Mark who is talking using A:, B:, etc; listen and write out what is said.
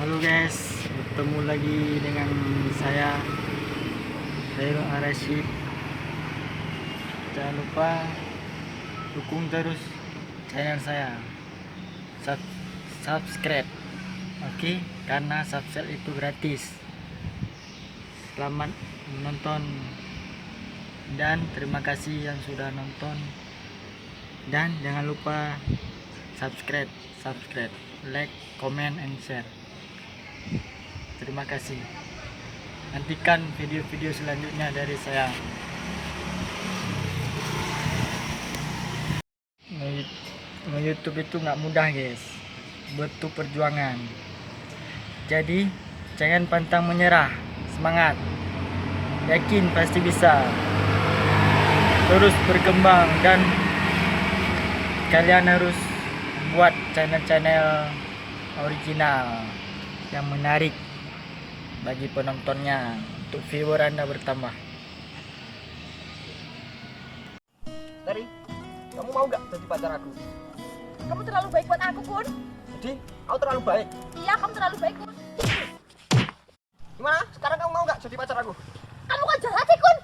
A: Halo guys, bertemu lagi dengan saya Khairul Arashid. Jangan lupa dukung terus channel saya. Subscribe, oke? Karena subscribe itu gratis. Selamat menonton dan terima kasih yang sudah nonton. Dan jangan lupa subscribe, like, comment, and share. Terima kasih. Nantikan video-video selanjutnya dari saya. Nge-YouTube itu nggak mudah guys, butuh perjuangan. Jadi jangan pantang menyerah, semangat, yakin pasti bisa. Terus berkembang dan kalian harus buat channel-channel original yang menarik bagi penontonnya untuk viewer Anda bertambah.
B: Dari, kamu mau gak jadi pacar aku?
C: Kamu terlalu baik buat aku, Kun.
B: Jadi, aku terlalu baik.
C: Iya, kamu terlalu baik, Kun.
B: Gimana? Sekarang kamu mau gak jadi pacar aku?
C: Kamu kan jahat sih, Kun.